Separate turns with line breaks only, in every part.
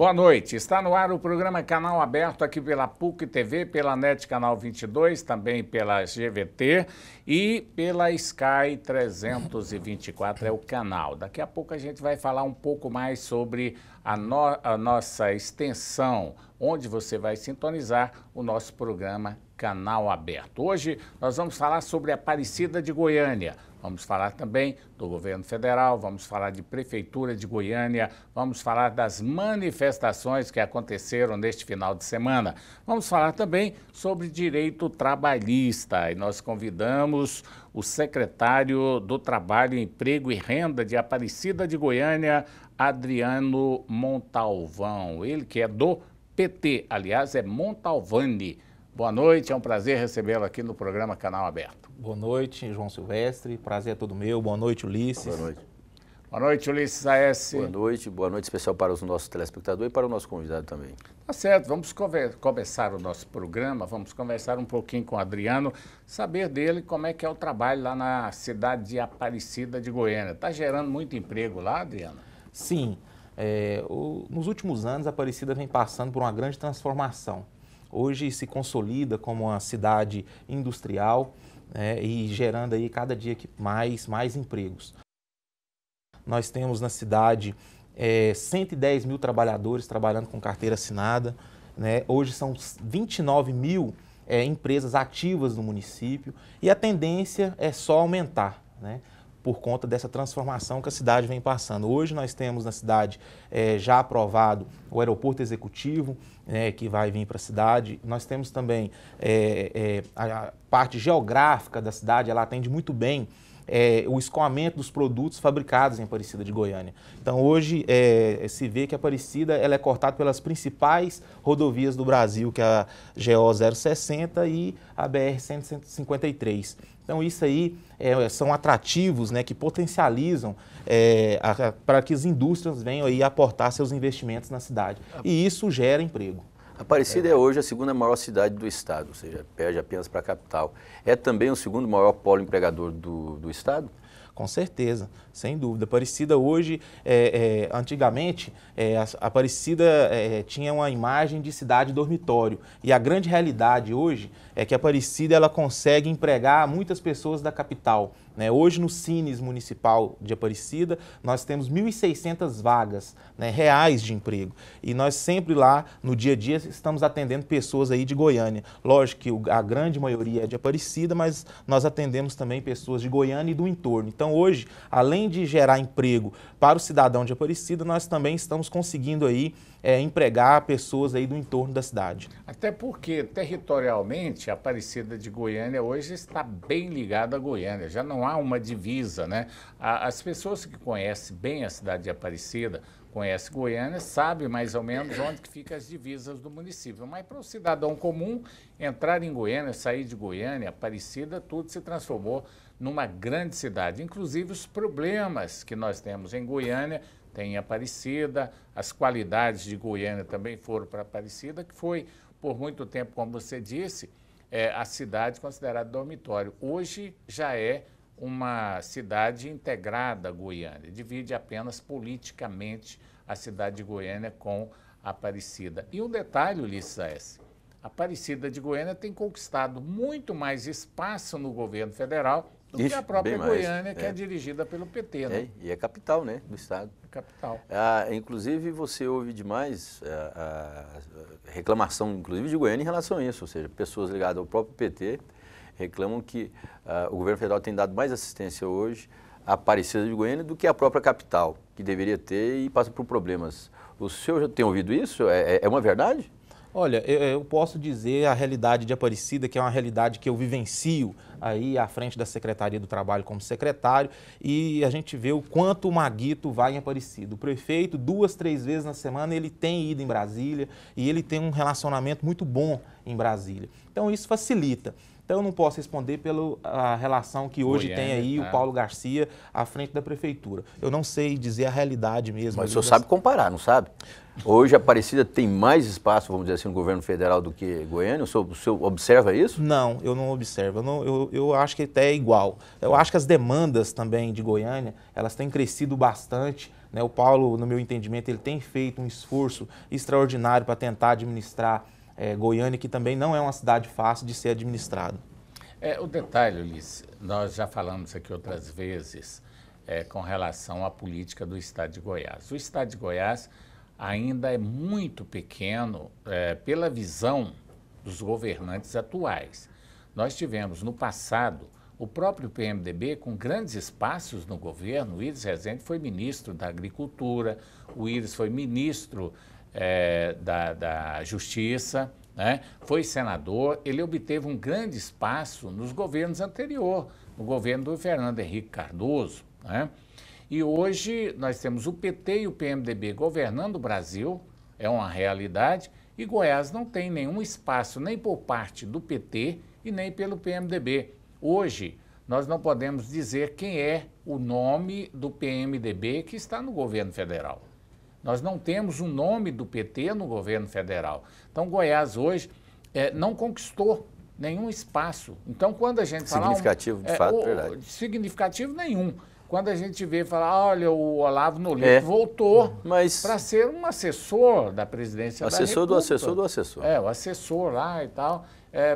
Boa noite, está no ar o programa Canal Aberto aqui pela PUC TV, pela NET Canal 22, também pela GVT e pela Sky 324 é o canal. Daqui a pouco a gente vai falar um pouco mais sobre a nossa extensão, onde você vai sintonizar o nosso programa Canal Aberto. Hoje nós vamos falar sobre Aparecida de Goiânia. Vamos falar também do governo federal, vamos falar de Prefeitura de Goiânia, vamos falar das manifestações que aconteceram neste final de semana. Vamos falar também sobre direito trabalhista e nós convidamos o secretário do Trabalho, Emprego e Renda de Aparecida de Goiânia, Adriano Montalvão, ele que é do PT, aliás é Montalvani. Boa noite, é um prazer recebê-lo aqui no programa Canal Aberto.
Boa noite, João Silvestre, prazer é todo meu. Boa noite, Ulisses.
Boa noite.
Boa noite, Ulisses Aécio.
Boa noite especial para os nossos telespectadores e para o nosso convidado também.
Tá certo, vamos começar o nosso programa, vamos conversar um pouquinho com o Adriano, saber dele como é que é o trabalho lá na cidade de Aparecida de Goiânia. Está gerando muito emprego lá, Adriano?
Sim, nos últimos anos a Aparecida vem passando por uma grande transformação. Hoje se consolida como uma cidade industrial, e gerando aí cada dia mais empregos. Nós temos na cidade 110 mil trabalhadores trabalhando com carteira assinada, né? Hoje são 29 mil empresas ativas no município e a tendência é só aumentar, né? Por conta dessa transformação que a cidade vem passando. Hoje nós temos na cidade já aprovado o aeroporto executivo, que vai vir para a cidade. Nós temos também a parte geográfica da cidade, ela atende muito bem o escoamento dos produtos fabricados em Aparecida de Goiânia. Então hoje se vê que a Aparecida ela é cortada pelas principais rodovias do Brasil, que é a GO 060 e a BR 153. Então isso aí são atrativos, né, que potencializam para que as indústrias venham aí aportar seus investimentos na cidade. E isso gera emprego.
Aparecida é hoje a segunda maior cidade do estado, ou seja, perde apenas para a capital. É também o segundo maior polo empregador do estado?
Com certeza, sem dúvida. Aparecida hoje, antigamente, a Aparecida tinha uma imagem de cidade dormitório. E a grande realidade hoje é que a Aparecida ela consegue empregar muitas pessoas da capital, né? Hoje no Cines Municipal de Aparecida, nós temos 1.600 vagas, né, reais de emprego. E nós sempre lá, no dia a dia, estamos atendendo pessoas aí de Goiânia. Lógico que a grande maioria é de Aparecida, mas nós atendemos também pessoas de Goiânia e do entorno. Então hoje, além de gerar emprego para o cidadão de Aparecida, nós também estamos conseguindo aí empregar pessoas aí do entorno da cidade.
Até porque, territorialmente, a Aparecida de Goiânia hoje está bem ligada a Goiânia, já não há uma divisa, né? As pessoas que conhecem bem a cidade de Aparecida, conhecem Goiânia, sabem mais ou menos onde que ficam as divisas do município. Mas para o cidadão comum, entrar em Goiânia, sair de Goiânia, Aparecida, tudo se transformou numa grande cidade. Inclusive os problemas que nós temos em Goiânia, tem Aparecida, as qualidades de Goiânia também foram para Aparecida, que foi, por muito tempo, como você disse, a cidade considerada dormitório. Hoje já é uma cidade integrada a Goiânia, divide apenas politicamente a cidade de Goiânia com Aparecida. E um detalhe, Ulisses Aécio, Aparecida de Goiânia tem conquistado muito mais espaço no governo federal do que a própria Goiânia, que é dirigida pelo PT, né?
E é capital, né, do estado.
Capital.
Inclusive, você ouve demais reclamação, inclusive, de Goiânia em relação a isso, ou seja, pessoas ligadas ao próprio PT reclamam que o governo federal tem dado mais assistência hoje à Aparecida de Goiânia do que a própria capital, que deveria ter e passa por problemas. O senhor já tem ouvido isso? É uma verdade?
Olha, eu posso dizer a realidade de Aparecida, que é uma realidade que eu vivencio aí à frente da Secretaria do Trabalho como secretário, e a gente vê o quanto o Maguito vai em Aparecida. O prefeito, 2, 3 vezes na semana, ele tem ido em Brasília e ele tem um relacionamento muito bom em Brasília. Então isso facilita. Então eu não posso responder pela relação que hoje tem aí o Paulo Garcia à frente da prefeitura. Eu não sei dizer a realidade mesmo.
Mas o senhor sabe comparar, não sabe? Hoje a Aparecida tem mais espaço, vamos dizer assim, no governo federal do que Goiânia? O senhor observa isso?
Não, eu não observo. Eu acho que até é igual. Eu acho que as demandas também de Goiânia, elas têm crescido bastante, né? O Paulo, no meu entendimento, ele tem feito um esforço extraordinário para tentar administrar Goiânia, que também não é uma cidade fácil de ser administrada.
O detalhe, Ulisses, nós já falamos aqui outras vezes com relação à política do Estado de Goiás. O Estado de Goiás ainda é muito pequeno pela visão dos governantes atuais. Nós tivemos no passado o próprio PMDB com grandes espaços no governo. O Iris Rezende foi ministro da Agricultura, o Iris foi ministro da Justiça, né? Foi senador. Ele obteve um grande espaço nos governos anteriores, no governo do Fernando Henrique Cardoso, né? E hoje nós temos o PT e o PMDB governando o Brasil, é uma realidade, e Goiás não tem nenhum espaço nem por parte do PT e nem pelo PMDB. Hoje, nós não podemos dizer quem é o nome do PMDB que está no governo federal. Nós não temos o nome do PT no governo federal. Então, Goiás hoje não conquistou nenhum espaço. Então, quando a gente fala...
Significativo, de fato, verdade.
Significativo nenhum. Quando a gente vê falar, olha, o Olavo Nolito voltou para ser um assessor da presidência da República.
Do assessor do assessor.
O assessor lá e tal.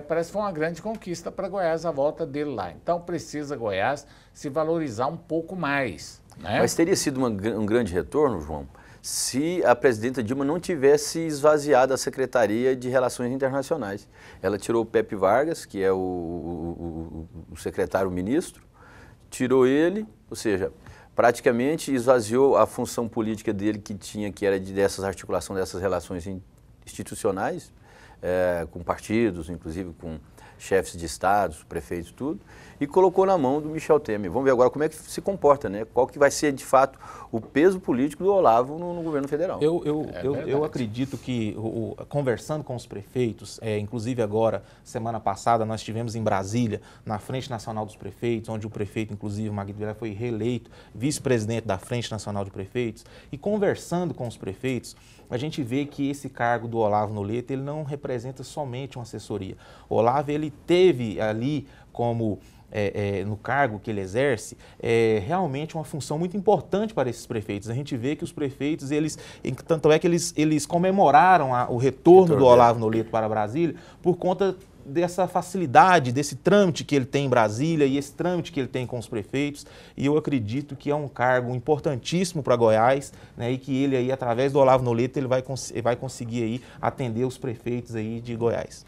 Parece que foi uma grande conquista para Goiás a volta dele lá. Então precisa Goiás se valorizar um pouco mais, né?
Mas teria sido um grande retorno, João, se a presidenta Dilma não tivesse esvaziado a Secretaria de Relações Internacionais. Ela tirou o Pepe Vargas, que é o secretário-ministro, tirou ele, ou seja, praticamente esvaziou a função política dele que era dessas articulação dessas relações institucionais, com partidos, inclusive com chefes de estados, prefeitos, tudo, e colocou na mão do Michel Temer. Vamos ver agora como é que se comporta, né? Qual que vai ser, de fato, o peso político do Olavo no governo federal.
Eu acredito que, conversando com os prefeitos, inclusive agora, semana passada, nós estivemos em Brasília, na Frente Nacional dos Prefeitos, onde o prefeito, inclusive, Magno Vilela, foi reeleito vice-presidente da Frente Nacional de Prefeitos, e conversando com os prefeitos, a gente vê que esse cargo do Olavo Nolito, ele não representa somente uma assessoria. O Olavo, ele teve ali como, no cargo que ele exerce, realmente uma função muito importante para esses prefeitos. A gente vê que os prefeitos, tanto é que eles comemoraram o retorno do Olavo Nolito para Brasília por conta dessa facilidade, desse trâmite que ele tem em Brasília e esse trâmite que ele tem com os prefeitos, e eu acredito que é um cargo importantíssimo para Goiás, né, e que ele aí, através do Olavo Nolito, ele vai conseguir aí atender os prefeitos aí de Goiás.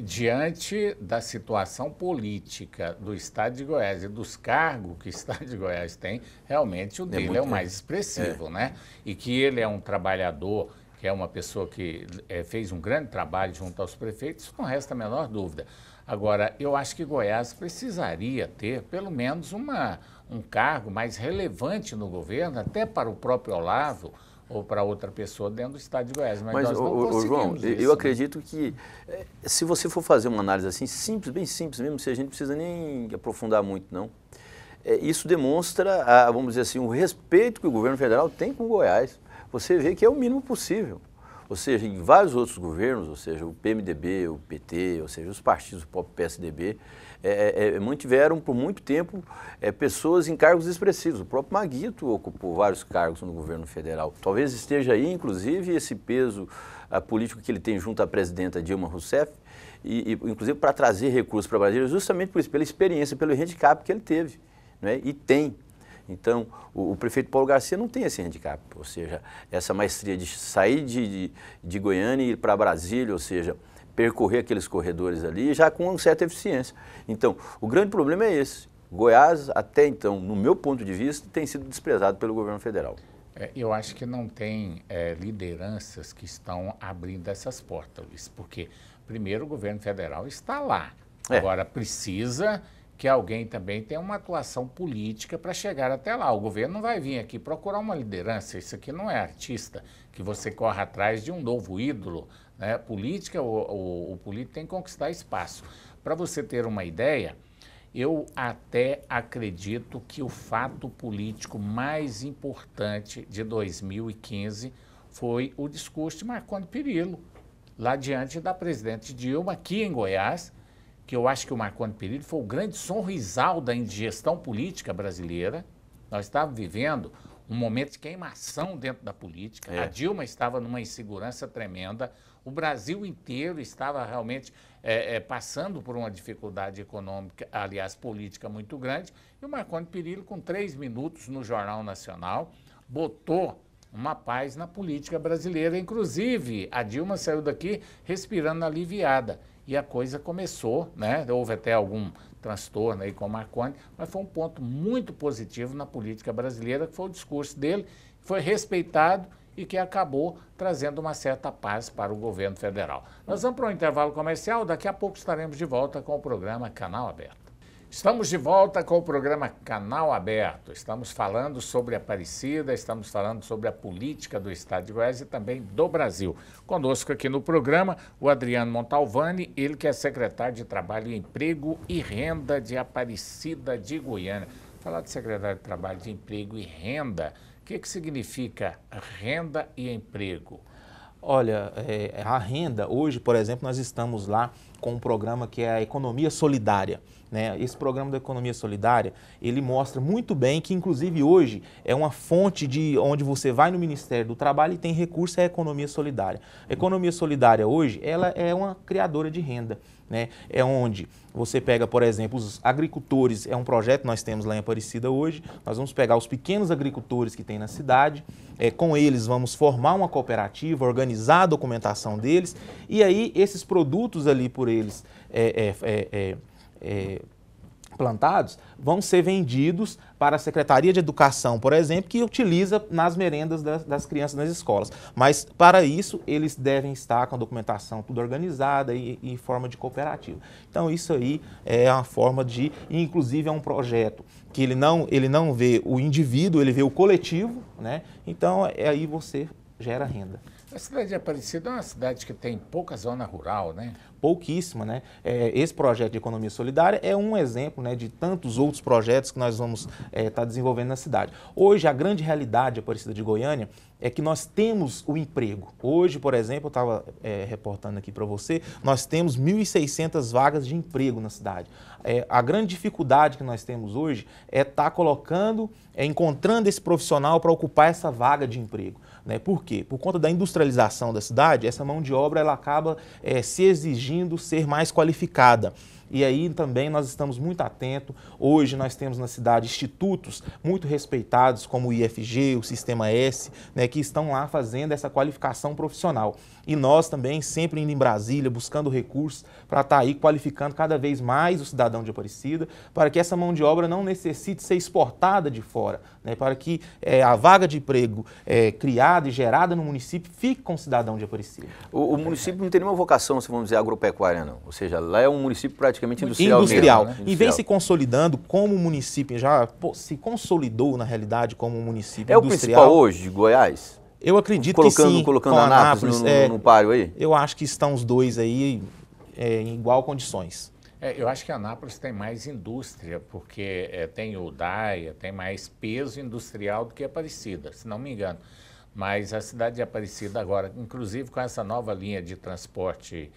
Diante da situação política do Estado de Goiás e dos cargos que o Estado de Goiás tem, realmente o dele é o mais expressivo, né? E que ele é um trabalhador, que é uma pessoa que fez um grande trabalho junto aos prefeitos, não resta a menor dúvida. Agora, eu acho que Goiás precisaria ter, pelo menos, um cargo mais relevante no governo, até para o próprio Olavo ou para outra pessoa dentro do Estado de Goiás. Mas nós não conseguimos
João,
isso,
eu acredito que, se você for fazer uma análise assim, simples, bem simples mesmo, se a gente não precisa nem aprofundar muito, não, isso demonstra, vamos dizer assim, o respeito que o governo federal tem com Goiás. Você vê que é o mínimo possível. Ou seja, em vários outros governos, ou seja, o PMDB, o PT, ou seja, os partidos do próprio PSDB, mantiveram por muito tempo pessoas em cargos expressivos. O próprio Maguito ocupou vários cargos no governo federal. Talvez esteja aí, inclusive, esse peso político que ele tem junto à presidenta Dilma Rousseff, e inclusive para trazer recursos para Brasília, justamente por isso, pela experiência, pelo handicap que ele teve, né? E tem. Então, o prefeito Paulo Garcia não tem esse handicap, ou seja, essa maestria de sair de Goiânia e ir para Brasília, ou seja, percorrer aqueles corredores ali já com certa eficiência. Então, o grande problema é esse. Goiás, até então, no meu ponto de vista, tem sido desprezado pelo governo federal.
Eu acho que não tem lideranças que estão abrindo essas portas, Luiz, porque, primeiro, o governo federal está lá. Agora, precisa que alguém também tenha uma atuação política para chegar até lá. O governo não vai vir aqui procurar uma liderança, isso aqui não é artista, que você corre atrás de um novo ídolo, né? Política, o político tem que conquistar espaço. Para você ter uma ideia, eu até acredito que o fato político mais importante de 2015 foi o discurso de Marconi Perillo, lá diante da presidente Dilma, aqui em Goiás, que eu acho que o Marconi Perillo foi o grande sonrisal da indigestão política brasileira. Nós estávamos vivendo um momento de queimação dentro da política. A Dilma estava numa insegurança tremenda. O Brasil inteiro estava realmente passando por uma dificuldade econômica, aliás, política muito grande. E o Marconi Perillo, com 3 minutos no Jornal Nacional, botou uma paz na política brasileira. Inclusive, a Dilma saiu daqui respirando aliviada. E a coisa começou, né? Houve até algum transtorno aí com o Marconi, mas foi um ponto muito positivo na política brasileira, que foi o discurso dele, que foi respeitado e que acabou trazendo uma certa paz para o governo federal. Nós vamos para um intervalo comercial, daqui a pouco estaremos de volta com o programa Canal Aberto. Estamos de volta com o programa Canal Aberto. Estamos falando sobre Aparecida, estamos falando sobre a política do Estado de Goiás e também do Brasil. Conosco aqui no programa o Adriano Montalvani, ele que é secretário de Trabalho, Emprego e Renda de Aparecida de Goiânia. Falar de secretário de Trabalho, de Emprego e Renda, o que significa renda e emprego?
Olha, a renda, hoje, por exemplo, nós estamos lá com um programa que é a Economia Solidária. Né? Esse programa da Economia Solidária, ele mostra muito bem que, inclusive, hoje é uma fonte de onde você vai no Ministério do Trabalho e tem recurso, é a Economia Solidária. A Economia Solidária hoje, ela é uma criadora de renda. Né? É onde você pega, por exemplo, os agricultores, é um projeto que nós temos lá em Aparecida hoje, nós vamos pegar os pequenos agricultores que tem na cidade, com eles vamos formar uma cooperativa, organizar a documentação deles, e aí esses produtos ali por eles plantados vão ser vendidos para a Secretaria de Educação, por exemplo, que utiliza nas merendas das crianças nas escolas. Mas, para isso, eles devem estar com a documentação tudo organizada e em forma de cooperativa. Então, isso aí é uma forma de, inclusive, é um projeto que ele não vê o indivíduo, ele vê o coletivo, né? Então, aí você gera renda.
A cidade de Aparecida é uma cidade que tem pouca zona rural, né?
Pouquíssima, né? Esse projeto de economia solidária é um exemplo, né, de tantos outros projetos que nós vamos estar desenvolvendo na cidade. Hoje, a grande realidade de Aparecida de Goiânia é que nós temos o emprego. Hoje, por exemplo, eu estava reportando aqui para você, nós temos 1.600 vagas de emprego na cidade. A grande dificuldade que nós temos hoje é estar encontrando esse profissional para ocupar essa vaga de emprego. Né? Por quê? Por conta da industrialização da cidade, essa mão de obra ela acaba se exigindo ser mais qualificada. E aí também nós estamos muito atentos. Hoje nós temos na cidade institutos muito respeitados, como o IFG, o Sistema S, né, que estão lá fazendo essa qualificação profissional. E nós também, sempre indo em Brasília, buscando recursos para estar aí qualificando cada vez mais o cidadão de Aparecida, para que essa mão de obra não necessite ser exportada de fora, né, para que a vaga de emprego criada e gerada no município fique com o cidadão de Aparecida.
O município não tem nenhuma vocação, se vamos dizer, agropecuária, não. Ou seja, lá é um município praticamente industrial.
Industrial.
Mesmo, né?
E vem se consolidando como município, já se consolidou na realidade como um município
industrial. É o principal hoje de Goiás?
Eu acredito que sim.
Colocando Anápolis no páreo aí?
Eu acho que estão os dois aí em igual condições.
Eu acho que Anápolis tem mais indústria, porque tem o DAIA, tem mais peso industrial do que Aparecida, se não me engano. Mas a cidade de Aparecida agora, inclusive com essa nova linha de transporte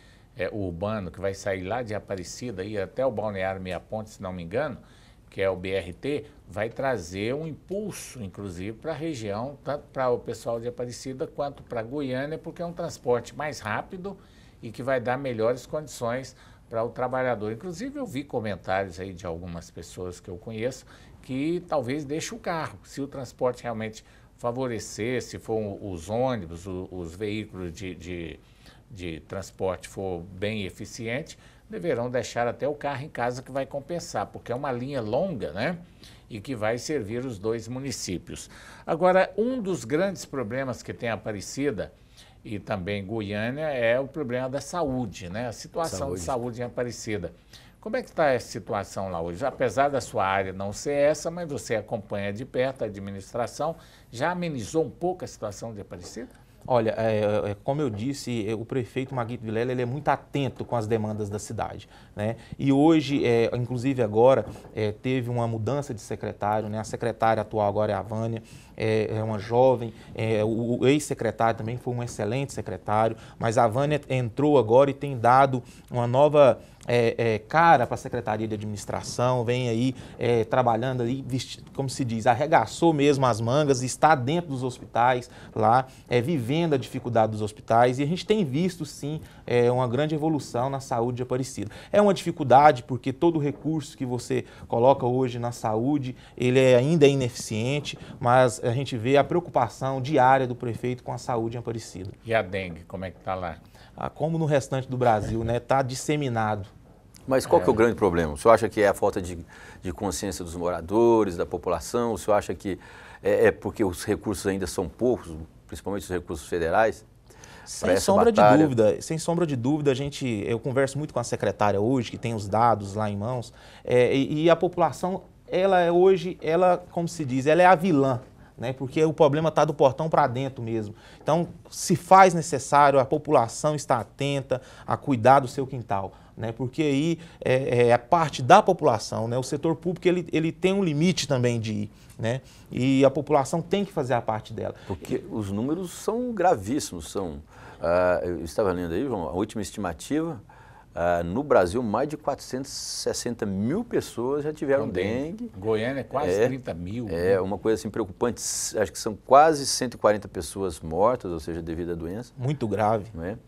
urbano, que vai sair lá de Aparecida e até o Balneário Meia Ponte, se não me engano, que é o BRT, vai trazer um impulso, inclusive, para a região, tanto para o pessoal de Aparecida quanto para Goiânia, porque é um transporte mais rápido e que vai dar melhores condições para o trabalhador. Inclusive, eu vi comentários aí de algumas pessoas que eu conheço que talvez deixe o carro, se o transporte realmente favorecer, se for os ônibus, os veículos de transporte for bem eficiente, deverão deixar até o carro em casa, que vai compensar, porque é uma linha longa, né? E que vai servir os dois municípios. Agora, um dos grandes problemas que tem Aparecida e também Goiânia é o problema da saúde, né? A situação de saúde em Aparecida. Como é que está essa situação lá hoje? Apesar da sua área não ser essa, mas você acompanha de perto a administração, já amenizou um pouco a situação de Aparecida?
Olha, como eu disse, o prefeito Maguito Vilela ele é muito atento com as demandas da cidade, né? E hoje, inclusive agora, teve uma mudança de secretário, né? A secretária atual agora é a Vânia. é uma jovem, o ex-secretário também foi um excelente secretário, mas a Vânia entrou agora e tem dado uma nova cara para a Secretaria de Administração, vem aí trabalhando aí, como se diz, arregaçou mesmo as mangas, está dentro dos hospitais lá, vivendo a dificuldade dos hospitais, e a gente tem visto sim uma grande evolução na saúde de Aparecida. É uma dificuldade porque todo o recurso que você coloca hoje na saúde, ele ainda é ineficiente, mas a gente vê a preocupação diária do prefeito com a saúde em Aparecida.
E a dengue, como é que está lá?
Como no restante do Brasil, né? Está disseminado.
Mas qual que é o grande problema? O senhor acha que é a falta de consciência dos moradores, da população? O senhor acha que é porque os recursos ainda são poucos, principalmente os recursos federais?
Sem sombra de dúvida, eu converso muito com a secretária hoje, que tem os dados lá em mãos, e a população, hoje, como se diz, ela é a vilã. Né, porque o problema está do portão para dentro mesmo. Então, se faz necessário, a população está atenta a cuidar do seu quintal, né, porque aí é parte da população, né, o setor público ele tem um limite também de ir, né, e a população tem que fazer a parte dela.
Porque os números são gravíssimos, eu estava lendo aí, João, a última estimativa, no Brasil, mais de 460 mil pessoas já tiveram dengue.
Goiânia é quase 30 mil.
É uma coisa assim preocupante. Acho que são quase 140 pessoas mortas, ou seja, devido à doença.
Muito grave.
Não é?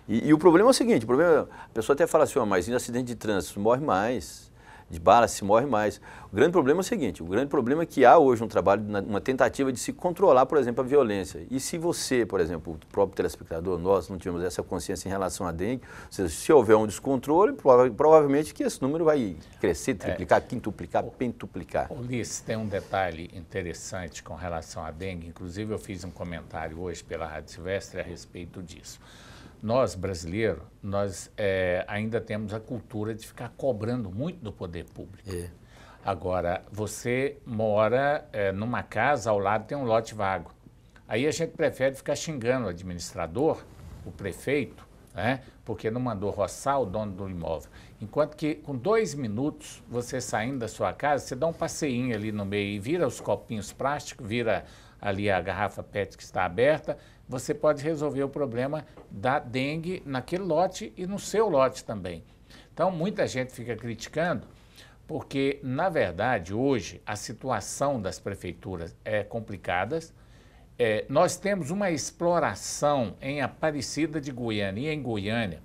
E o problema é o seguinte, a pessoa até fala assim, mas em acidente de trânsito morre mais, de bala se morre mais. O grande problema é o seguinte, o grande problema é que há hoje um trabalho, uma tentativa de se controlar, por exemplo, a violência. E se você, por exemplo, o próprio telespectador, nós não tivermos essa consciência em relação à dengue, ou seja, se houver um descontrole, provavelmente que esse número vai crescer, triplicar, quintuplicar, pentuplicar.
Ulisses, tem um detalhe interessante com relação à dengue, inclusive eu fiz um comentário hoje pela Rádio Silvestre a respeito disso. Nós, brasileiros, ainda temos a cultura de ficar cobrando muito do poder público. Agora, você mora numa casa, ao lado tem um lote vago. Aí a gente prefere ficar xingando o administrador, o prefeito, né, porque não mandou roçar o dono do imóvel. Enquanto que com 2 minutos, você saindo da sua casa, você dá um passeinho ali no meio e vira os copinhos plásticos, vira ali a garrafa PET que está aberta, você pode resolver o problema da dengue naquele lote e no seu lote também. Então, muita gente fica criticando, porque, na verdade, hoje, a situação das prefeituras é complicada. Nós temos uma exploração em Aparecida de Goiânia e em Goiânia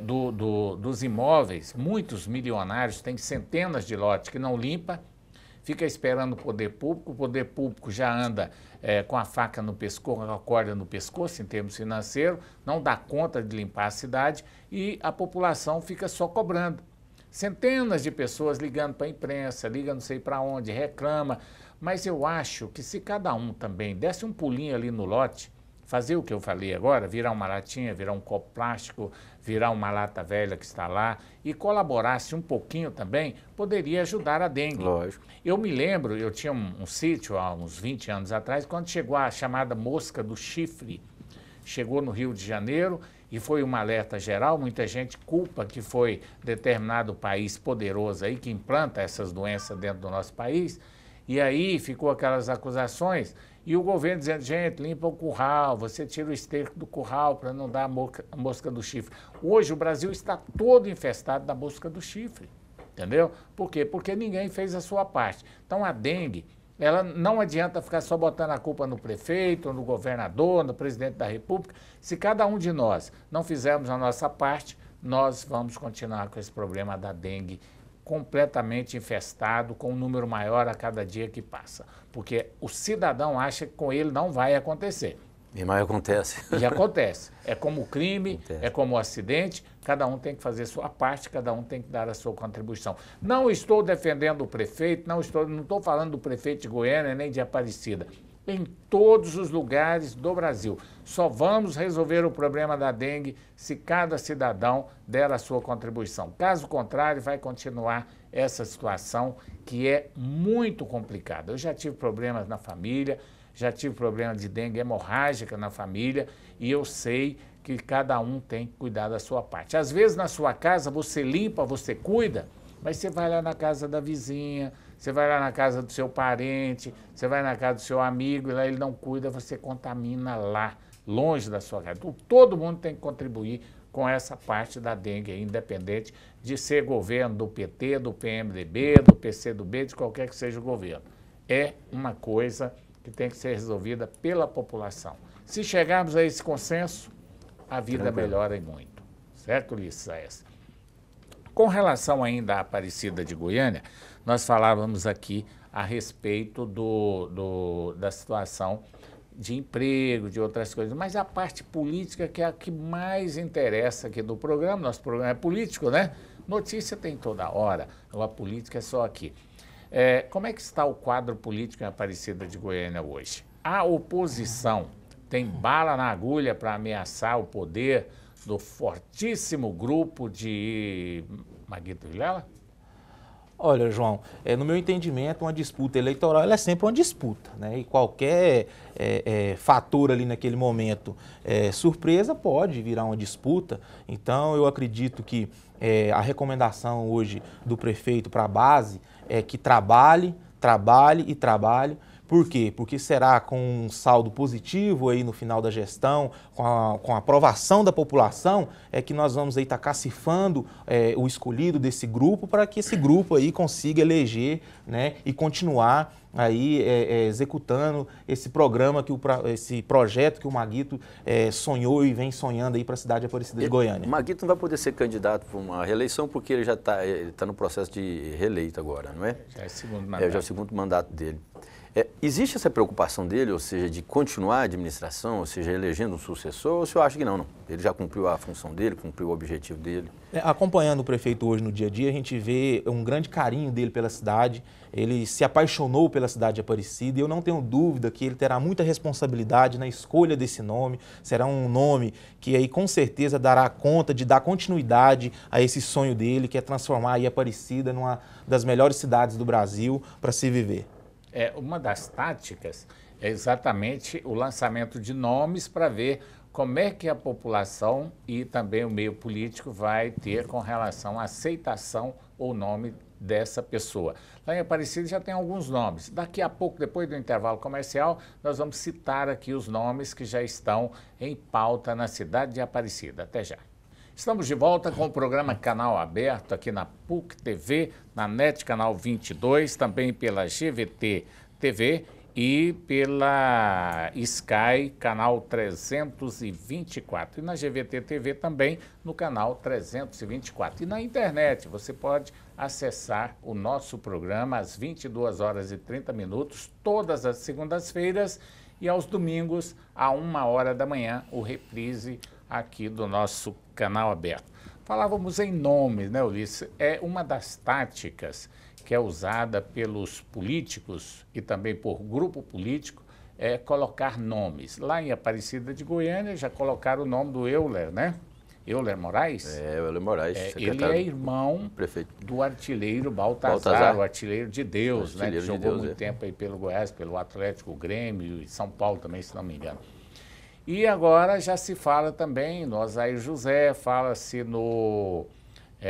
dos imóveis, muitos milionários, tem centenas de lotes que não limpa, fica esperando o poder público já anda com a faca no pescoço, com a corda no pescoço, em termos financeiros, não dá conta de limpar a cidade e a população fica só cobrando. Centenas de pessoas ligando para a imprensa, liga não sei para onde, reclama, mas eu acho que se cada um também desse um pulinho ali no lote, fazer o que eu falei agora, virar uma latinha, virar um copo plástico, virar uma lata velha que está lá e colaborasse um pouquinho também, poderia ajudar a dengue.
Lógico.
Eu me lembro, eu tinha um sítio há uns 20 anos atrás, quando chegou a chamada mosca do chifre, chegou no Rio de Janeiro e foi um alerta geral, muita gente culpa que foi determinado país poderoso aí que implanta essas doenças dentro do nosso país, e aí ficou aquelas acusações, e o governo dizendo, gente, limpa o curral, você tira o esterco do curral para não dar a mosca do chifre. Hoje o Brasil está todo infestado da mosca do chifre, entendeu? Por quê? Porque ninguém fez a sua parte. Então a dengue, ela não adianta ficar só botando a culpa no prefeito, no governador, no presidente da República. Se cada um de nós não fizermos a nossa parte, nós vamos continuar com esse problema da dengue completamente infestado, com um número maior a cada dia que passa. Porque o cidadão acha que com ele não vai acontecer.
E mais acontece.
E acontece. É como o crime,
acontece.
É como o acidente, cada um tem que fazer a sua parte, cada um tem que dar a sua contribuição. Não estou defendendo o prefeito, não estou falando do prefeito de Goiânia nem de Aparecida. Em todos os lugares do Brasil. Só vamos resolver o problema da dengue se cada cidadão der a sua contribuição. Caso contrário, vai continuar essa situação que é muito complicada. Eu já tive problemas na família, já tive problema de dengue hemorrágica na família e eu sei que cada um tem que cuidar da sua parte. Às vezes na sua casa você limpa, você cuida, mas você vai lá na casa da vizinha, você vai lá na casa do seu parente, você vai na casa do seu amigo, e lá ele não cuida, você contamina lá, longe da sua casa. Então, todo mundo tem que contribuir com essa parte da dengue, independente de ser governo do PT, do PMDB, do PCdoB, de qualquer que seja o governo. É uma coisa que tem que ser resolvida pela população. Se chegarmos a esse consenso, a vida melhora e muito. Certo, Ulisses Aécio? Com relação ainda à Aparecida de Goiânia, nós falávamos aqui a respeito da situação de emprego, de outras coisas, mas a parte política que é a que mais interessa aqui do programa, nosso programa é político, né? Notícia tem toda hora, a política é só aqui. Como é que está o quadro político em Aparecida de Goiânia hoje? A oposição tem bala na agulha para ameaçar o poder do fortíssimo grupo de Maguito Vilela?
Olha, João, no meu entendimento, uma disputa eleitoral ela é sempre uma disputa, né? E qualquer fator ali naquele momento, surpresa, pode virar uma disputa. Então, eu acredito que a recomendação hoje do prefeito para a base é que trabalhe. Por quê? Porque será com um saldo positivo aí no final da gestão, com a aprovação da população, que nós vamos aí estar cacifando o escolhido desse grupo para que esse grupo aí consiga eleger, né, e continuar aí executando esse programa, esse projeto que o Maguito sonhou e vem sonhando aí para a cidade de Aparecida de Goiânia.
O Maguito não vai poder ser candidato para uma reeleição porque ele já está no processo de reeleito agora, não é?
Já é o segundo mandato.
Já é o segundo mandato dele. Existe essa preocupação dele, ou seja, de continuar a administração, ou seja, elegendo um sucessor, ou o senhor acha que não? Ele já cumpriu a função dele, cumpriu o objetivo dele?
Acompanhando o prefeito hoje no dia a dia, a gente vê um grande carinho dele pela cidade, ele se apaixonou pela cidade de Aparecida e eu não tenho dúvida que ele terá muita responsabilidade na escolha desse nome, será um nome que aí com certeza dará conta de dar continuidade a esse sonho dele, que é transformar aí Aparecida numa das melhores cidades do Brasil para se viver.
Uma das táticas é exatamente o lançamento de nomes para ver como é que a população e também o meio político vai ter com relação à aceitação ou nome dessa pessoa. Lá em Aparecida já tem alguns nomes. Daqui a pouco, depois do intervalo comercial, nós vamos citar aqui os nomes que já estão em pauta na cidade de Aparecida. Até já. Estamos de volta com o programa Canal Aberto aqui na PUC TV, na NET Canal 22, também pela GVT TV e pela Sky Canal 324. E na GVT TV também no canal 324. E na internet você pode acessar o nosso programa às 22h30, todas as segundas-feiras e aos domingos, à 1h da manhã, o reprise aqui do nosso canal aberto. Falávamos em nomes, né, Ulisses? É uma das táticas que é usada pelos políticos e também por grupo político, é colocar nomes. Lá em Aparecida de Goiânia já colocaram o nome do Euler, né? Euler Moraes?
Euler Moraes,
ele é irmão do artilheiro Baltazar, o artilheiro de Deus, né? Que jogou muito tempo aí pelo Goiás, pelo Atlético, o Grêmio e São Paulo também, se não me engano. E agora já se fala também no Osair José, fala-se no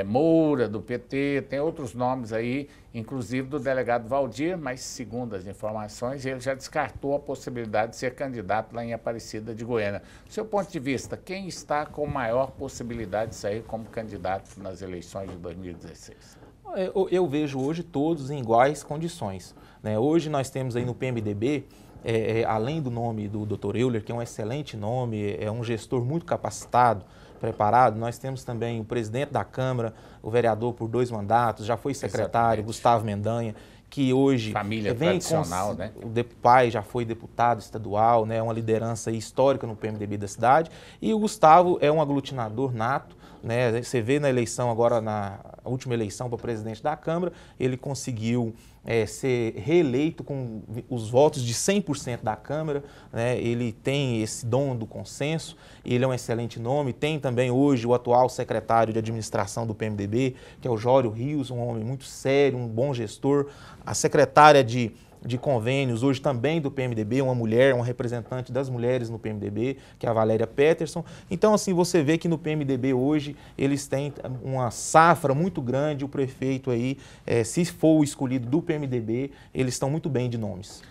Moura, do PT, tem outros nomes aí, inclusive do delegado Valdir, mas segundo as informações, ele já descartou a possibilidade de ser candidato lá em Aparecida de Goiânia. Do seu ponto de vista, quem está com maior possibilidade de sair como candidato nas eleições de 2016?
Eu vejo hoje todos em iguais condições, né? Hoje nós temos aí no PMDB, além do nome do Dr. Euler, que é um excelente nome, é um gestor muito capacitado, preparado, nós temos também o presidente da Câmara, o vereador por 2 mandatos, já foi secretário, Gustavo Mendanha, que hoje
família tradicional, né?
O pai já foi deputado estadual, né? Uma liderança histórica no PMDB da cidade, e o Gustavo é um aglutinador nato, né? Você vê na eleição agora, na última eleição para presidente da Câmara, ele conseguiu ser reeleito com os votos de 100% da Câmara, né? Ele tem esse dom do consenso, ele é um excelente nome. Tem também hoje o atual secretário de administração do PMDB, que é o Jório Rios, um homem muito sério, um bom gestor. A secretária de de convênios, hoje também do PMDB, uma mulher, uma representante das mulheres no PMDB, que é a Valéria Peterson. Então, assim, você vê que no PMDB hoje eles têm uma safra muito grande, o prefeito aí, se for o escolhido do PMDB, eles estão muito bem de nomes.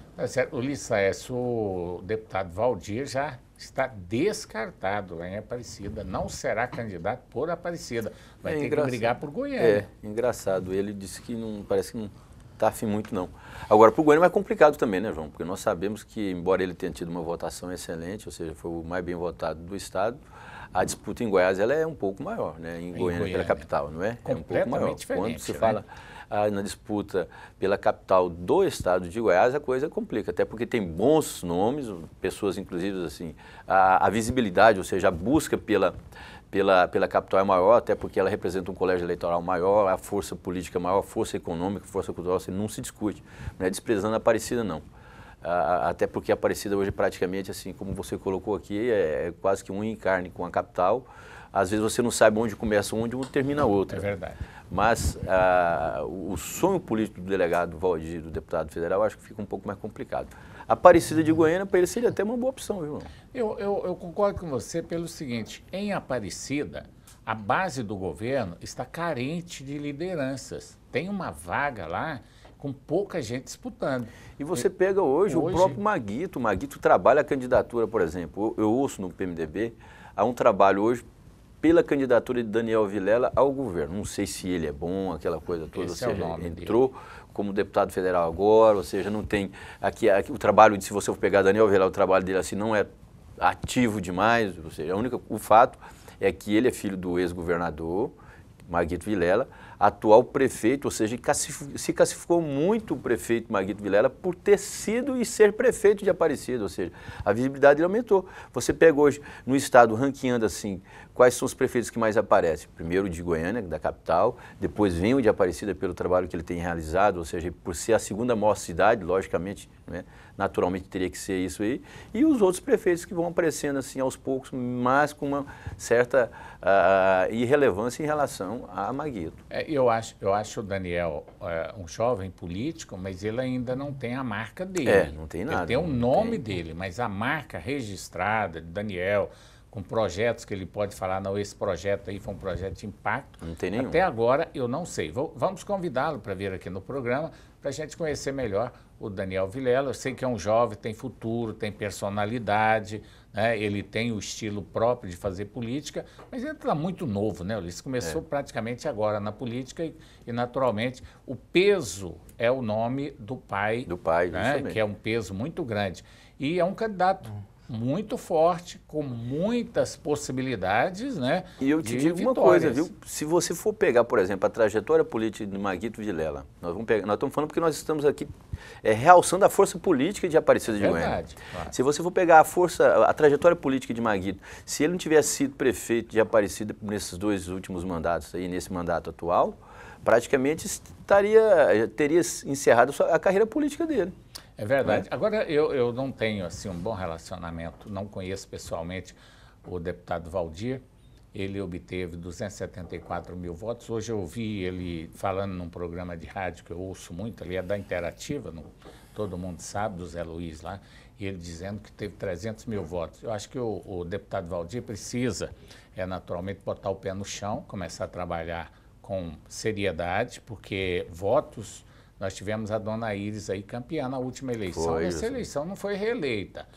Ulisses, o deputado Valdir já está descartado em Aparecida, não será candidato por Aparecida, vai ter que brigar por Goiânia.
É, engraçado, ele disse que não, parece que não está afim muito não. Agora, para o Goiânia é mais complicado também, né, João? Porque nós sabemos que, embora ele tenha tido uma votação excelente, ou seja, foi o mais bem votado do estado, a disputa em Goiás ela é um pouco maior, né? Em Goiânia pela capital, não é? É um pouco maior. Quando se fala na disputa pela capital do estado de Goiás, a coisa complica, até porque tem bons nomes, pessoas inclusive assim, a visibilidade, ou seja, a busca pela capital é maior, até porque ela representa um colégio eleitoral maior, a força política maior, a força econômica, a força cultural, assim, não se discute, não é desprezando a Aparecida não. Até porque a Aparecida hoje praticamente, assim como você colocou aqui, é quase que um em carne com a capital. Às vezes você não sabe onde começa um, onde termina outro.
É verdade.
Mas o sonho político do delegado Valdir, do deputado federal, acho que fica um pouco mais complicado. A Aparecida de Goiânia, para ele, seria até uma boa opção, viu, irmão?
Eu concordo com você pelo seguinte, em Aparecida, a base do governo está carente de lideranças. Tem uma vaga lá com pouca gente disputando.
E você pega hoje o próprio Maguito. O Maguito trabalha a candidatura, por exemplo. Eu ouço no PMDB, há um trabalho hoje pela candidatura de Daniel Vilela ao governo. Não sei se ele é bom, aquela coisa toda, ou seja, entrou como deputado federal agora, ou seja, não tem... Aqui o trabalho, se você for pegar Daniel Vilela, o trabalho dele assim não é ativo demais, ou seja, o fato é que ele é filho do ex-governador, Maguito Vilela, atual prefeito, ou seja, se classificou muito o prefeito Maguito Vilela por ter sido e ser prefeito de Aparecida, ou seja, a visibilidade dele aumentou. Você pega hoje no estado, ranqueando assim, quais são os prefeitos que mais aparecem? Primeiro de Goiânia, da capital, depois vem o de Aparecida pelo trabalho que ele tem realizado, ou seja, por ser a segunda maior cidade, logicamente, né, naturalmente teria que ser isso aí, e os outros prefeitos que vão aparecendo assim aos poucos, mas com uma certa irrelevância em relação a Maguito.
Eu acho o Daniel um jovem político, mas ele ainda não tem a marca dele.
Não tem nada.
Ele tem o nome dele, mas a marca registrada de Daniel, com projetos que ele pode falar, não, esse projeto aí foi um projeto de impacto.
Não tem nenhum.
Até agora eu não sei. Vamos convidá-lo para vir aqui no programa para a gente conhecer melhor o Daniel Vilela. Eu sei que é um jovem, tem futuro, tem personalidade, né? Ele tem o estilo próprio de fazer política, mas ele está muito novo, né? Ele começou praticamente agora na política e naturalmente o peso é o nome do pai.
Do pai,
né? Que é um peso muito grande. E é um candidato muito forte, com muitas possibilidades, né?
E eu te digo uma coisa, viu? Se você for pegar, por exemplo, a trajetória política de Maguito Vilela, nós estamos falando porque nós estamos aqui realçando a força política de Aparecida de Goiânia. Claro. Se você for pegar a trajetória política de Maguito, se ele não tivesse sido prefeito de Aparecida nesses 2 últimos mandatos aí, nesse mandato atual, praticamente teria encerrado a carreira política dele.
É verdade. Agora, eu não tenho assim, um bom relacionamento, não conheço pessoalmente o deputado Valdir. Ele obteve 274 mil votos. Hoje eu ouvi ele falando num programa de rádio que eu ouço muito, ali é da Interativa, todo mundo sabe, do Zé Luiz lá, e ele dizendo que teve 300 mil votos. Eu acho que o deputado Valdir precisa, naturalmente, botar o pé no chão, começar a trabalhar com seriedade, porque votos... Nós tivemos a dona Iris aí campeã na última eleição. Essa eleição não foi reeleita.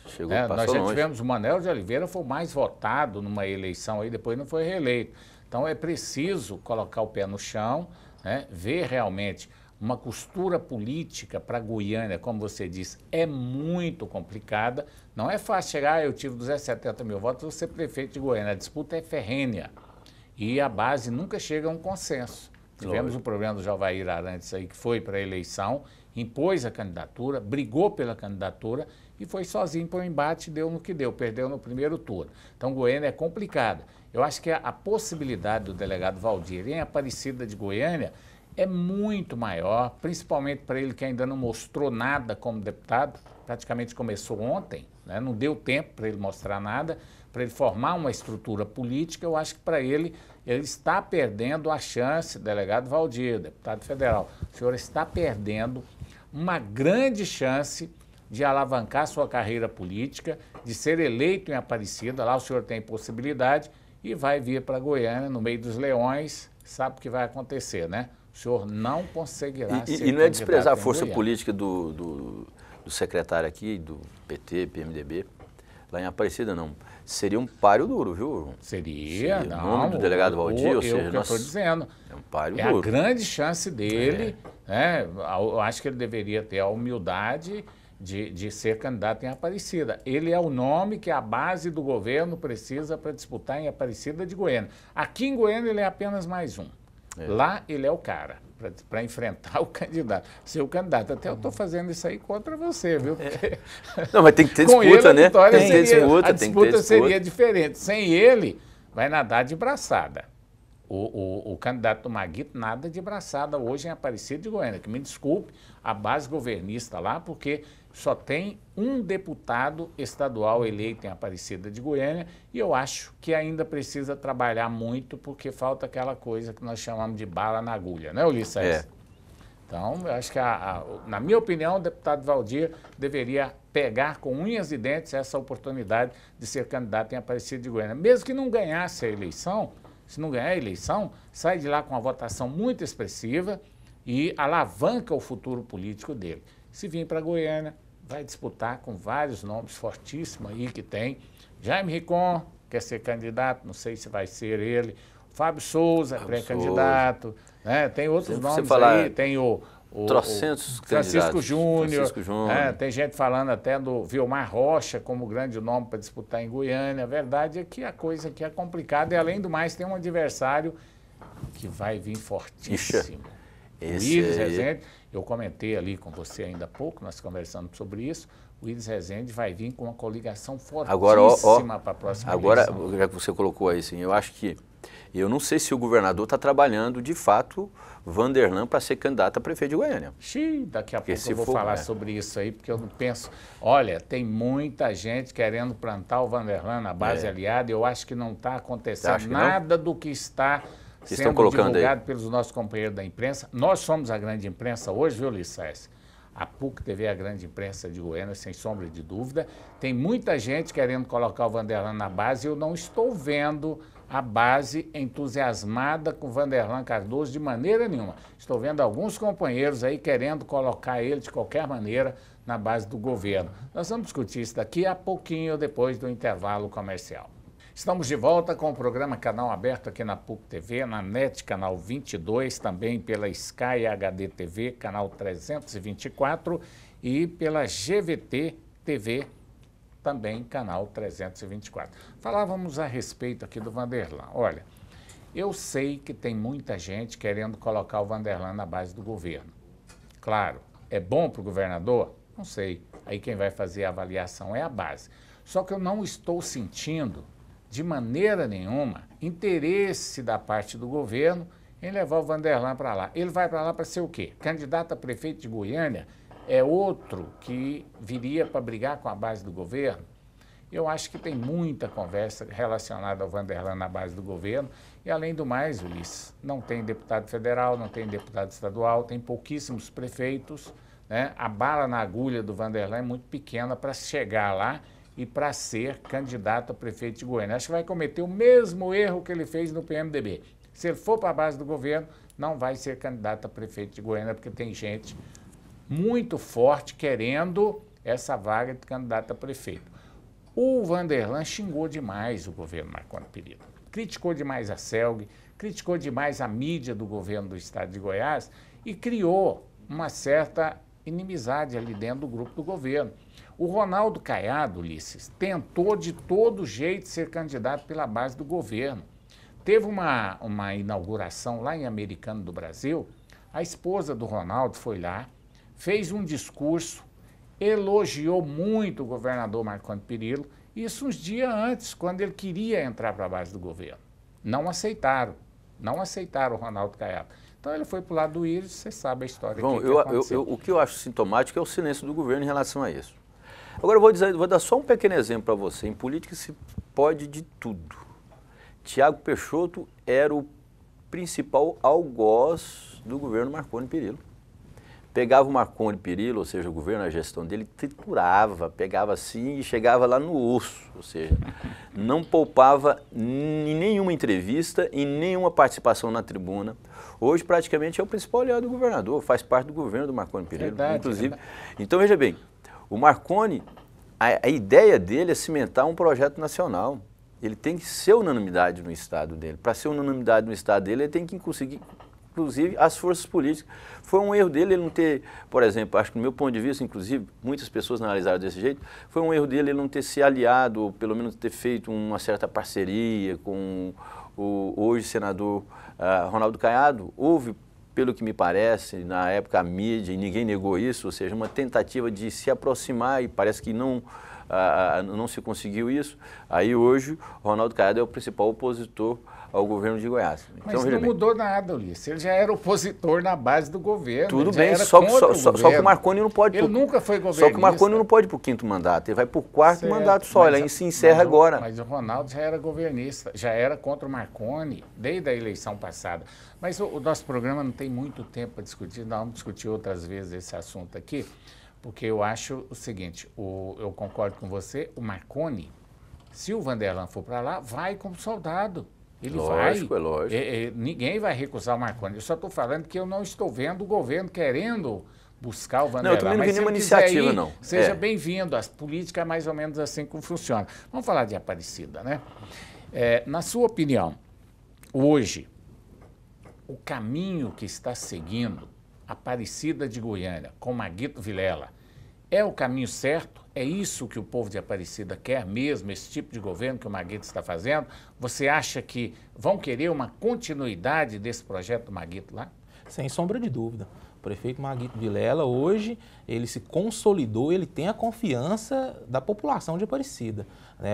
Nós já tivemos o Manuel de Oliveira, foi o mais votado numa eleição aí, depois não foi reeleito. Então é preciso colocar o pé no chão, né, ver realmente uma costura política para Goiânia, como você disse, é muito complicada. Não é fácil chegar, eu tive 270 mil votos, vou ser prefeito de Goiânia. A disputa é ferrênea e a base nunca chega a um consenso. Tivemos um problema do Jovair Arantes aí, que foi para a eleição, impôs a candidatura, brigou pela candidatura e foi sozinho para o embate, deu no que deu, perdeu no primeiro turno. Então, Goiânia é complicada. Eu acho que a possibilidade do delegado Valdir em Aparecida de Goiânia é muito maior, principalmente para ele que ainda não mostrou nada como deputado, praticamente começou ontem, né? Não deu tempo para ele mostrar nada, para ele formar uma estrutura política. Eu acho que para ele está perdendo a chance, delegado Valdir, deputado federal, o senhor está perdendo uma grande chance de alavancar sua carreira política, de ser eleito em Aparecida. Lá o senhor tem possibilidade e vai vir para Goiânia, no meio dos leões, sabe o que vai acontecer, né? O senhor não conseguirá ser
E não é desprezar a força
Goiânia.
política do secretário aqui, do PT, PMDB, lá em Aparecida, não. Seria um páreo duro, viu?
Seria, não.
O nome do delegado Valdir, ou seja,
eu estou dizendo.
É um páreo
É
duro.
a grande chance dele, né? Eu acho que ele deveria ter a humildade de ser candidato em Aparecida. Ele é o nome que a base do governo precisa para disputar em Aparecida de Goiânia. Aqui em Goiânia ele é apenas mais um. Lá ele é o cara para enfrentar o candidato. Ser o candidato. Até eu estou fazendo isso aí contra você, viu? Porque
Não, mas tem que ter
com
disputa,
ele,
né?
Vitória
Tem que ter
seria,
disputa,
a
tem que ter
disputa seria
disputa.
diferente. Sem ele, vai nadar de braçada. O candidato do Maguito nada de braçada hoje em Aparecida de Goiânia. Que me desculpe a base governista lá, porque só tem um deputado estadual eleito em Aparecida de Goiânia e eu acho que ainda precisa trabalhar muito porque falta aquela coisa que nós chamamos de bala na agulha, né, Ulisses?
É.
Então, eu acho que, na minha opinião, o deputado Valdir deveria pegar com unhas e dentes essa oportunidade de ser candidato em Aparecida de Goiânia. Mesmo que não ganhasse a eleição, se não ganhar a eleição, sai de lá com uma votação muito expressiva e alavanca o futuro político dele. Se vir para Goiânia, vai disputar com vários nomes fortíssimos aí que tem. Jaime Ricon quer ser candidato, não sei se vai ser ele. Fábio Souza, pré-candidato. Né? Tem outros nomes aí, tem o Francisco Júnior. Tem gente falando até do Vilmar Rocha como grande nome para disputar em Goiânia. A verdade é que a coisa aqui é complicada e, além do mais, tem um adversário que vai vir fortíssimo. O Iris Rezende, eu comentei ali com você ainda há pouco, nós conversamos sobre isso. O Iris Rezende vai vir com uma coligação fortíssima para a próxima eleição.
Agora, já que você colocou aí, assim, eu não sei se o governador está trabalhando, de fato, Vanderlan para ser candidato a prefeito de Goiânia.
Daqui a pouco eu vou falar sobre isso aí, porque eu não penso... Olha, tem muita gente querendo plantar o Vanderlan na base aliada e eu acho que não está acontecendo nada do que está sendo divulgado pelos nossos companheiros da imprensa. Nós somos a grande imprensa hoje, viu, Ulisses? A PUC TV é a grande imprensa de Goiânia, sem sombra de dúvida. Tem muita gente querendo colocar o Vanderlan na base e eu não estou vendo a base entusiasmada com o Vanderlan Cardoso de maneira nenhuma. Estou vendo alguns companheiros aí querendo colocar ele de qualquer maneira na base do governo. Nós vamos discutir isso daqui a pouquinho, depois do intervalo comercial. Estamos de volta com o programa Canal Aberto aqui na PUC TV, na NET, canal 22, também pela Sky HD TV, canal 324 e pela GVT TV, também canal 324. Falávamos a respeito aqui do Vanderlan. Olha, eu sei que tem muita gente querendo colocar o Vanderlan na base do governo. Claro, é bom para o governador? Não sei. Aí quem vai fazer a avaliação é a base. Só que eu não estou sentindo, de maneira nenhuma, interesse da parte do governo em levar o Vanderlan para lá. Ele vai para lá para ser o quê? Candidato a prefeito de Goiânia? É outro que viria para brigar com a base do governo? Eu acho que tem muita conversa relacionada ao Vanderlan na base do governo e, além do mais, Ulisses, não tem deputado federal, não tem deputado estadual, tem pouquíssimos prefeitos, né? A bala na agulha do Vanderlan é muito pequena para chegar lá e para ser candidato a prefeito de Goiânia. Acho que vai cometer o mesmo erro que ele fez no PMDB. Se ele for para a base do governo, não vai ser candidato a prefeito de Goiânia, porque tem gente muito forte querendo essa vaga de candidato a prefeito. O Vanderlan xingou demais o governo Marconi Perillo, criticou demais a CELG, criticou demais a mídia do governo do estado de Goiás e criou uma certa inimizade ali dentro do grupo do governo. O Ronaldo Caiado, Ulisses, tentou de todo jeito ser candidato pela base do governo. Teve uma inauguração lá em Americana do Brasil, a esposa do Ronaldo foi lá, fez um discurso, elogiou muito o governador Marconi Perillo, isso uns dias antes, quando ele queria entrar para a base do governo. Não aceitaram o Ronaldo Caiado. Então ele foi para o lado do Iris, você sabe a história.
Bom,
que aconteceu.
o que eu acho sintomático é o silêncio do governo em relação a isso. Agora eu vou dar só um pequeno exemplo para você. Em política se pode de tudo. Tiago Peixoto era o principal algoz do governo Marconi Perillo. pegava o Marconi Perillo, ou seja, o governo, a gestão dele, triturava, pegava assim e chegava lá no osso, ou seja, não poupava em nenhuma entrevista, em nenhuma participação na tribuna. Hoje, praticamente, é o principal aliado do governador, faz parte do governo do Marconi Perillo,
Verdade,
inclusive.
verdade.
Então, veja bem, o Marconi, a ideia dele é cimentar um projeto nacional. Ele tem que ser unanimidade no estado dele. Para ser unanimidade no estado dele, ele tem que conseguir, inclusive, as forças políticas. Foi um erro dele ele não ter, por exemplo, acho que do meu ponto de vista, inclusive, muitas pessoas analisaram desse jeito, foi um erro dele ele não ter se aliado, ou pelo menos ter feito uma certa parceria com o hoje senador Ronaldo Caiado. Houve, pelo que me parece, na época a mídia, e ninguém negou isso, ou seja, uma tentativa de se aproximar e parece que não se conseguiu isso. Aí hoje, Ronaldo Caiado é o principal opositor ao governo de Goiás.
Mas então, não mudou nada, Ulisses. Ele já era opositor na base do governo.
Tudo bem, só que o Marconi não pode...
Ele nunca foi governista.
Só que o Marconi não pode ir para o 5º mandato, ele vai para o 4º mandato só, ele se encerra agora.
Mas o Ronaldo já era governista, já era contra o Marconi desde a eleição passada. Mas o nosso programa não tem muito tempo para discutir, nós vamos discutir outras vezes esse assunto aqui, porque eu acho o seguinte, eu concordo com você, o Marconi, se o Vanderlan for para lá, vai como soldado. Ele
lógico,
vai.
É lógico.
Ninguém vai recusar o Marconi. Eu só estou falando que eu não estou vendo o governo querendo buscar o Vanderlan.
Não, eu também não vi nenhuma iniciativa, não.
Seja bem-vindo. A política é mais ou menos assim que funciona. Vamos falar de Aparecida, né? Na sua opinião, hoje, o caminho que está seguindo Aparecida de Goiânia com Maguito Vilela é o caminho certo? É isso que o povo de Aparecida quer mesmo, esse tipo de governo que o Maguito está fazendo? Você acha que vão querer uma continuidade desse projeto do Maguito lá?
Sem sombra de dúvida. O prefeito Maguito Vilela, hoje, ele se consolidou, ele tem a confiança da população de Aparecida.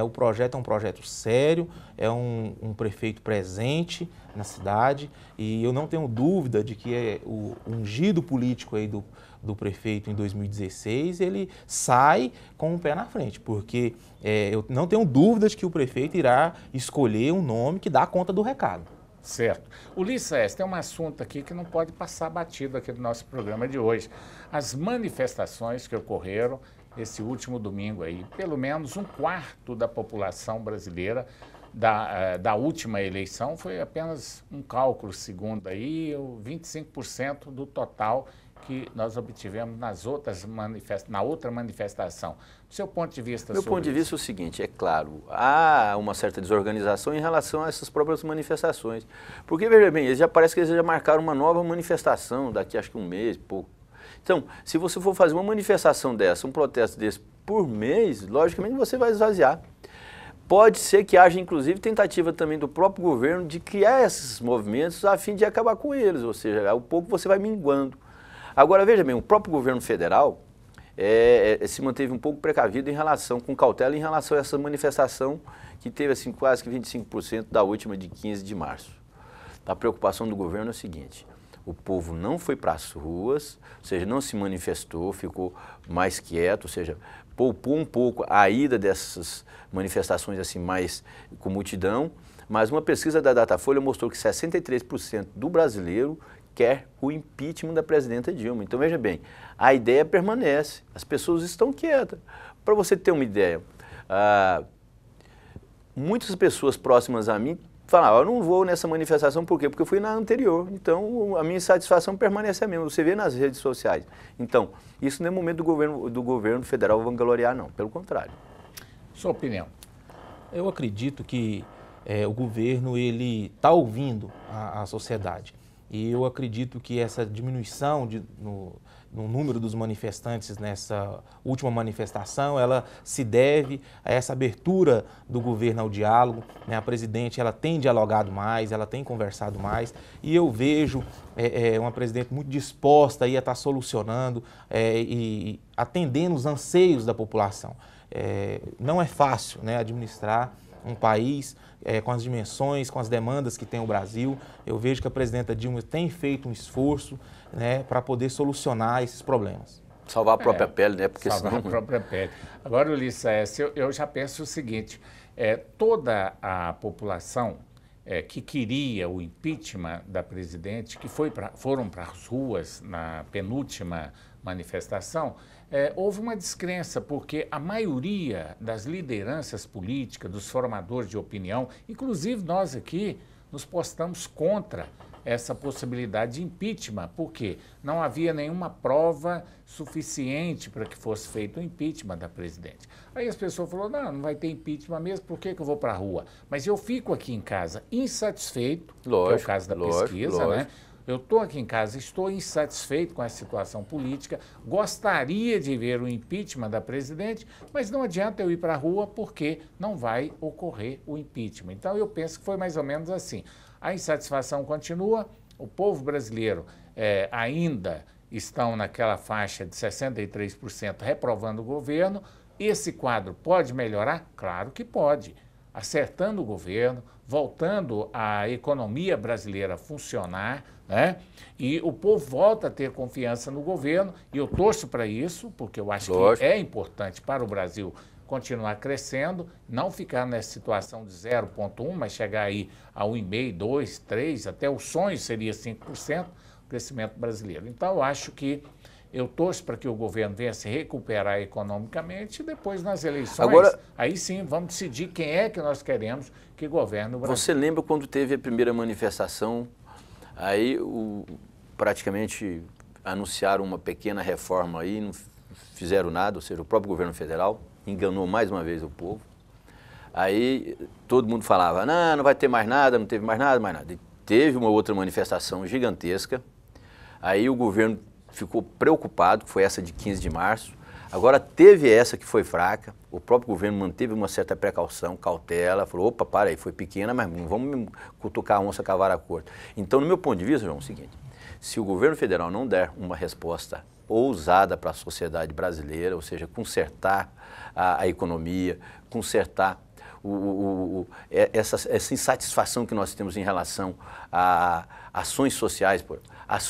O projeto é um projeto sério, é um prefeito presente na cidade e eu não tenho dúvida de que o ungido político aí do prefeito em 2016, ele sai com o pé na frente, porque eu não tenho dúvida de que o prefeito irá escolher um nome que dá conta do recado.
Certo. Ulisses, tem um assunto aqui que não pode passar batido aqui do nosso programa de hoje. As manifestações que ocorreram esse último domingo aí, pelo menos 1/4 da população brasileira da última eleição, foi apenas um cálculo segundo aí, 25% do total que nós obtivemos na outra manifestação. Do seu ponto de vista
Meu ponto de vista é o seguinte, é claro, há uma certa desorganização em relação a essas próprias manifestações. Porque, veja bem, parece que eles já marcaram uma nova manifestação daqui acho que um mês, pouco. Então, se você for fazer uma manifestação dessa, um protesto desse por mês, logicamente você vai esvaziar. Pode ser que haja, inclusive, tentativa também do próprio governo de criar esses movimentos a fim de acabar com eles, ou seja, ao pouco você vai minguando. Agora, veja bem, o próprio governo federal se manteve um pouco precavido com cautela em relação a essa manifestação que teve assim, quase que 25% da última de 15 de março. A preocupação do governo é o seguinte, o povo não foi para as ruas, ou seja, não se manifestou, ficou mais quieto, ou seja, poupou um pouco a ida dessas manifestações assim mais com multidão, mas uma pesquisa da Datafolha mostrou que 63% do brasileiro quer o impeachment da presidenta Dilma. Então, veja bem, a ideia permanece, as pessoas estão quietas. Para você ter uma ideia, muitas pessoas próximas a mim falaram, eu não vou nessa manifestação, por quê? Porque eu fui na anterior, então a minha insatisfação permanece a mesma, você vê nas redes sociais. Então, isso não é momento do governo federal vangloriar, não, pelo contrário.
Sua opinião?
Eu acredito que o governo está ouvindo a sociedade. E eu acredito que essa diminuição no número dos manifestantes nessa última manifestação, ela se deve a essa abertura do governo ao diálogo. A presidente ela tem dialogado mais, ela tem conversado mais e eu vejo uma presidente muito disposta a estar solucionando e atendendo os anseios da população. Não é fácil, administrar um país com as dimensões, com as demandas que tem o Brasil. Eu vejo que a presidenta Dilma tem feito um esforço para poder solucionar esses problemas.
Salvar a própria pele, né? Porque
salvar
senão...
a própria pele. Agora, Ulisses, eu já penso o seguinte, toda a população que queria o impeachment da presidente, que foram para as ruas na penúltima manifestação, houve uma descrença, porque a maioria das lideranças políticas, dos formadores de opinião, inclusive nós aqui, nos postamos contra essa possibilidade de impeachment, porque não havia nenhuma prova suficiente para que fosse feito o impeachment da presidente. Aí as pessoas falaram, não vai ter impeachment mesmo, por que eu vou para a rua? Mas eu fico aqui em casa insatisfeito, que é o caso da pesquisa, né? Eu estou aqui em casa, estou insatisfeito com a situação política, gostaria de ver o impeachment da presidente, mas não adianta eu ir para a rua porque não vai ocorrer o impeachment. Então eu penso que foi mais ou menos assim. A insatisfação continua, o povo brasileiro ainda estão naquela faixa de 63% reprovando o governo. Esse quadro pode melhorar? Claro que pode. Acertando o governo, voltando a economia brasileira a funcionar, né? E o povo volta a ter confiança no governo, e eu torço para isso, porque eu acho que é importante para o Brasil continuar crescendo, não ficar nessa situação de 0,1, mas chegar aí a 1,5, 2, 3, até o sonho seria 5% o crescimento brasileiro. Então, eu acho que eu torço para que o governo venha se recuperar economicamente e depois nas eleições, agora, aí sim, vamos decidir quem é que nós queremos que governe o Brasil.
Você lembra quando teve a primeira manifestação, aí praticamente anunciaram uma pequena reforma aí, não fizeram nada, ou seja, o próprio governo federal enganou mais uma vez o povo. Aí todo mundo falava, não vai ter mais nada, não teve mais nada. E teve uma outra manifestação gigantesca, aí o governo ficou preocupado, foi essa de 15 de março. Agora teve essa que foi fraca, o próprio governo manteve uma certa precaução, cautela, falou, opa, para aí, foi pequena, mas não vamos cutucar a onça com a vara curta. Então, no meu ponto de vista, João, é o seguinte, se o governo federal não der uma resposta ousada para a sociedade brasileira, ou seja, consertar a economia, consertar essa insatisfação que nós temos em relação a ações sociais,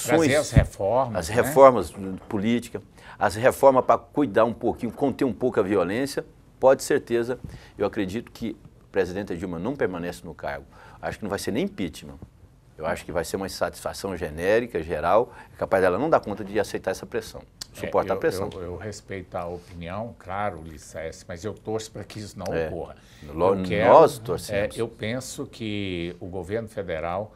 trazer as reformas,
políticas, as reformas para cuidar um pouquinho, conter um pouco a violência, pode certeza, eu acredito que a presidenta Dilma não permanece no cargo. Acho que não vai ser nem impeachment. Eu acho que vai ser uma insatisfação genérica, geral, é capaz dela não dar conta de aceitar essa pressão, suportar a pressão.
Eu respeito a opinião, claro, Ulisses, mas eu torço para que isso não ocorra.
Nós torcemos.
Eu penso que o governo federal,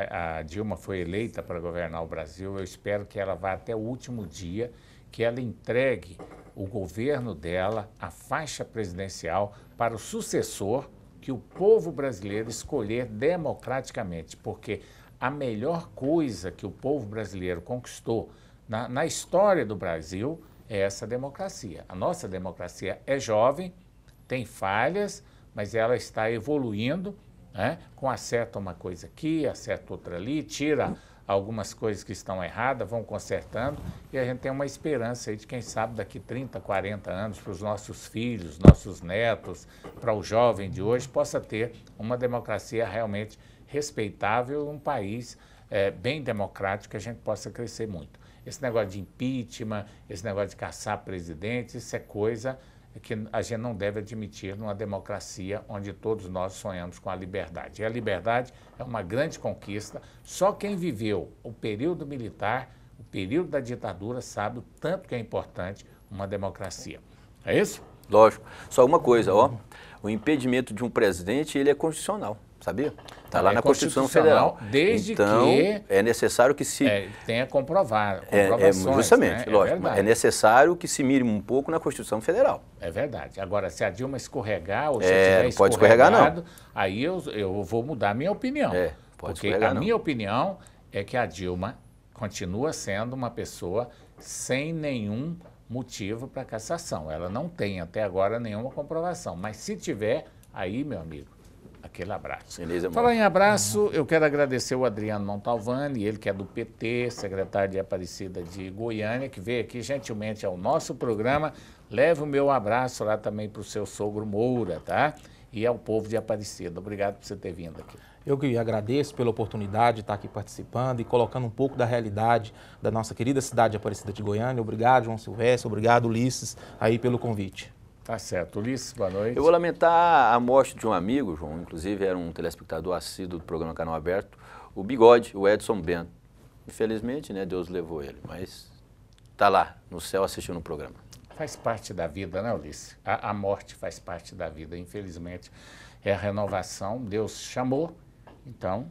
a Dilma foi eleita para governar o Brasil, eu espero que ela vá até o último dia, que ela entregue o governo dela, a faixa presidencial, para o sucessor que o povo brasileiro escolher democraticamente, porque a melhor coisa que o povo brasileiro conquistou na história do Brasil é essa democracia. A nossa democracia é jovem, tem falhas, mas ela está evoluindo, né? Com acerta uma coisa aqui, acerta outra ali, tira algumas coisas que estão erradas, vão consertando, e a gente tem uma esperança aí de, quem sabe, daqui 30, 40 anos, para os nossos filhos, nossos netos, para o jovem de hoje, possa ter uma democracia realmente respeitável, um país bem democrático, que a gente possa crescer muito. Esse negócio de impeachment, esse negócio de caçar presidente, isso é coisa que a gente não deve admitir numa democracia onde todos nós sonhamos com a liberdade. E a liberdade é uma grande conquista. Só quem viveu o período militar, o período da ditadura, sabe o tanto que é importante uma democracia. É isso?
Lógico. Só uma coisa, o impedimento de um presidente, ele é constitucional, sabia? Está lá na Constituição Federal.
Desde
então,
que
é necessário que se
tenha comprovações.
Justamente,
né?
lógico. É necessário que se mire um pouco na Constituição Federal.
É verdade. Agora, se a Dilma escorregar, ou se
tiver
não
pode escorregar, não.
Aí eu vou mudar a minha opinião. Porque a minha opinião é que a Dilma continua sendo uma pessoa sem nenhum motivo para cassação. Ela não tem até agora nenhuma comprovação. Mas se tiver, aí, meu amigo, aquele abraço. Falar em abraço, eu quero agradecer o Adriano Montalvani, ele que é do PT, secretário de Aparecida de Goiânia, que veio aqui gentilmente ao nosso programa. Leve o meu abraço lá também para o seu sogro Moura, tá? E ao povo de Aparecida. Obrigado por você ter vindo aqui.
Eu que agradeço pela oportunidade de estar aqui participando e colocando um pouco da realidade da nossa querida cidade de Aparecida de Goiânia. Obrigado, João Silvestre. Obrigado, Ulisses, aí pelo convite.
Tá certo. Ulisses, boa noite.
Eu vou lamentar a morte de um amigo, João, inclusive era um telespectador assíduo do programa Canal Aberto, o Bigode, o Edson Bento. Infelizmente, né, Deus levou ele, mas está lá, no céu, assistindo o programa.
Faz parte da vida, né, Ulisses? A morte faz parte da vida, infelizmente. É a renovação, Deus chamou, então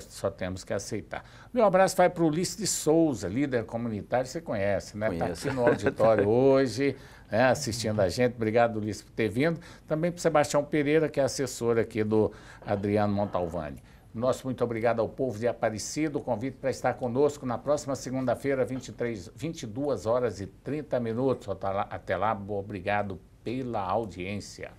só temos que aceitar. Meu abraço vai para o Ulisses de Souza, líder comunitário, você conhece, né? Está aqui no auditório hoje, né, assistindo a gente. Obrigado, Ulisses, por ter vindo. Também para o Sebastião Pereira, que é assessor aqui do Adriano Montalvani. Nosso muito obrigado ao povo de Aparecida. O convite para estar conosco na próxima segunda-feira, 22 horas e 30 minutos. Até lá, obrigado pela audiência.